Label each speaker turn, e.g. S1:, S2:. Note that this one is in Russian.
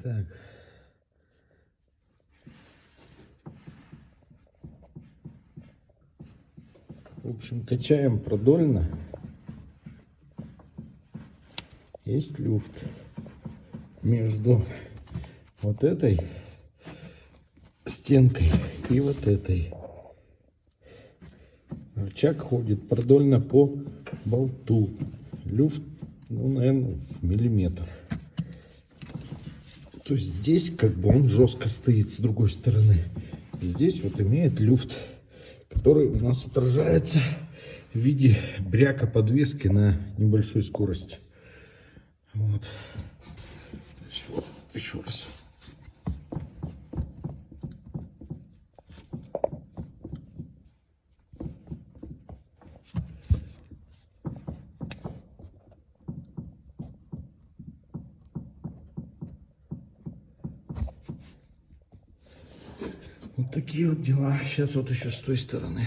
S1: Так. В общем, качаем продольно. Есть люфт между вот этой стенкой и вот этой. Рычаг ходит продольно по болту. Люфт, ну, наверное, в миллиметр. То есть здесь как бы он жестко стоит с другой стороны. Здесь вот имеет люфт, который у нас отражается в виде бряка подвески на небольшой скорости. Вот. То есть вот еще раз. Вот такие вот дела. Сейчас вот еще с той стороны.